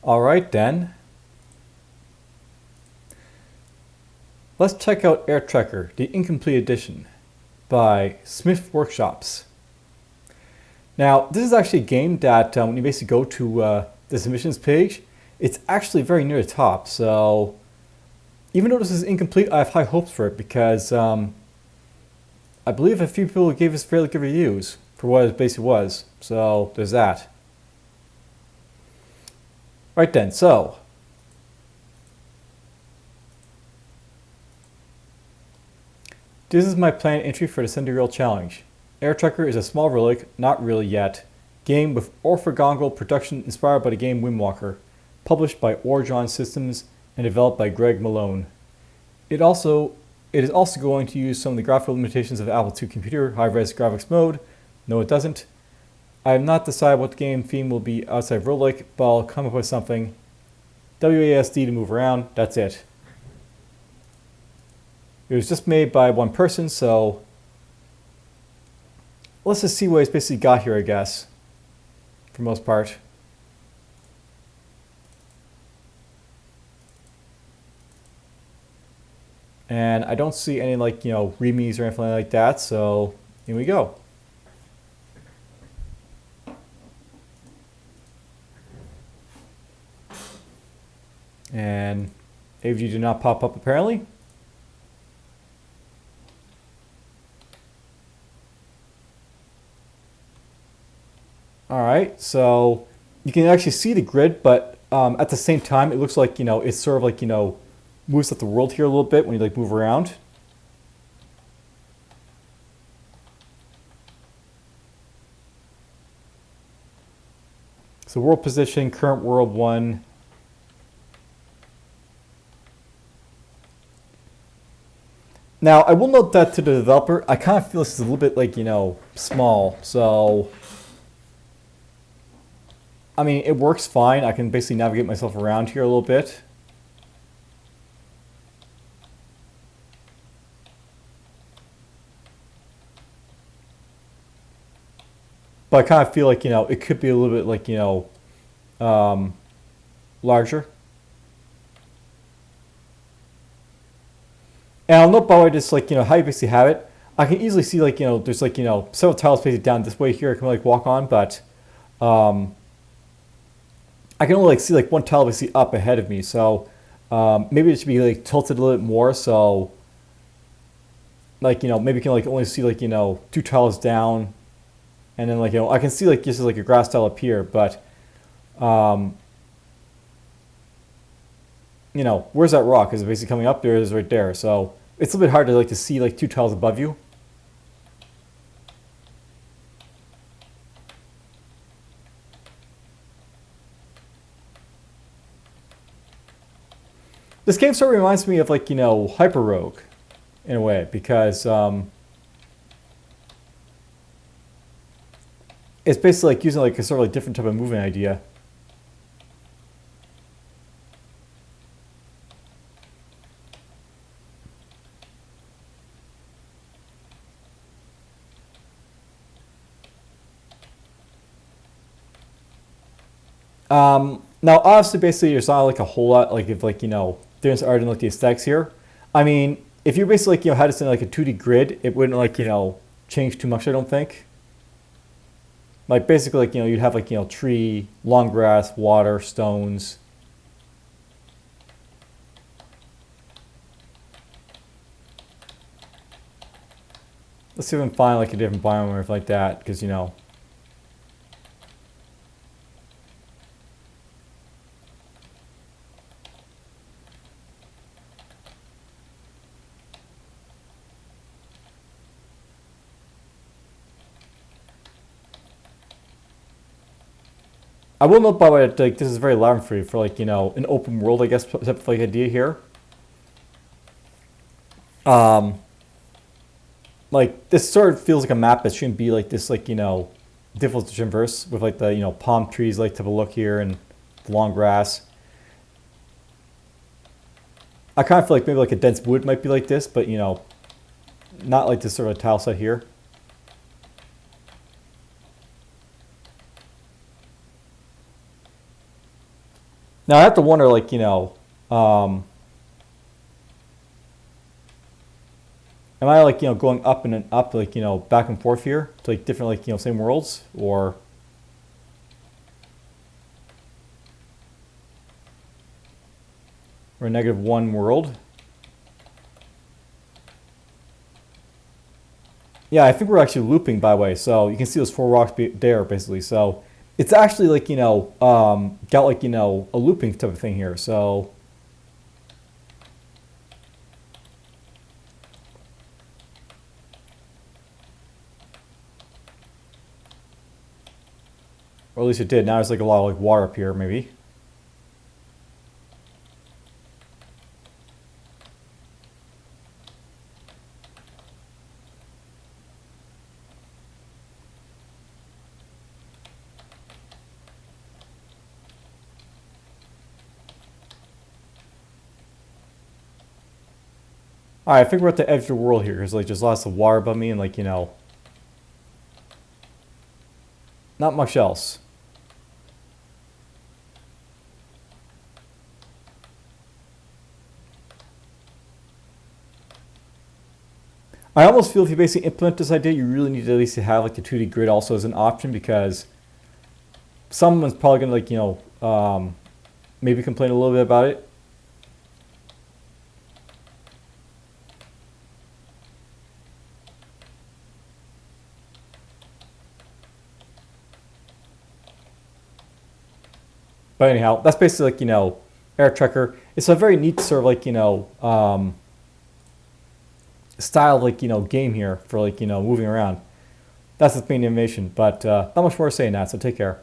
Alright then. Let's check out AirTreker, the Incomplete Edition by Smith Workshops. Now, this is actually a game that when you basically go to the submissions page, it's actually very near the top. So even though this is incomplete, I have high hopes for it because I believe a few people gave us fairly good reviews for what it basically was. So there's that. Right then, so this is my planned entry for the 7DRL challenge. AirTreker is a small relic, not really yet, game with orthogonal production inspired by the game Windwalker, published by Orjon Systems and developed by Greg Malone. It is also going to use some of the graphical limitations of the Apple II computer, high-res graphics mode. No, it doesn't. I have not decided what the game theme will be outside roguelike, but I'll come up with something. WASD to move around, that's it. It was just made by one person, so let's just see what it's basically got here, I guess, for the most part. And I don't see any remes or anything like that, so here we go. And AVG did not pop up apparently. Alright, so you can actually see the grid, but at the same time it looks like, it's sort of like, moves up the world here a little bit when you move around. So world position, current world 1. Now, I will note that to the developer, I kind of feel this is a little bit small. So, I mean, it works fine. I can basically navigate myself around here a little bit. But I kind of feel like, it could be a little bit larger. And I'll note by the way, just how you basically have it. I can easily see there's several tiles basically down this way here I can walk on, but I can only see one tile basically up ahead of me. So maybe it should be tilted a little bit more. So maybe you can only see 2 tiles down, and then I can see just a grass tile up here, but where's that rock? Is it basically coming up? There it is right there. So it's a little bit hard to see 2 tiles above you. This game sort of reminds me of Hyper Rogue in a way, because it's basically using a sort of different type of movement idea. Now, obviously, basically, there's not a whole lot difference art in the aesthetics here. I mean, if you basically had this in a 2D grid, it wouldn't change too much, I don't think. Basically you'd have tree, long grass, water, stones. Let's see if I can find a different biome or anything like that, because I will note by the way that this is very labyrinth for an open world, I guess, type of idea here. This sort of feels like a map that shouldn't be this difficult to traverse with the palm trees type of look here and the long grass. I kind of feel maybe a dense wood might be like this, but not this sort of tile set here. Now I have to wonder, like, am I like, going up and up, like, back and forth here to like different, like, same worlds, or a -1 world? Yeah, I think we're actually looping, by the way. So you can see those 4 rocks there, basically. So it's actually like, got like, a looping type of thing here. So or at least it did. Now there's like a lot of like water up here, maybe. All right, I think we're at the edge of the world here. There's like just lots of water above me and like, not much else. I almost feel if you basically implement this idea, you really need to at least have like the 2D grid also as an option, because someone's probably gonna like, maybe complain a little bit about it. But anyhow, that's basically like, AirTreker. It's a very neat sort of like, style of like, game here for like, moving around. That's the main innovation, but not much more to say now, so take care.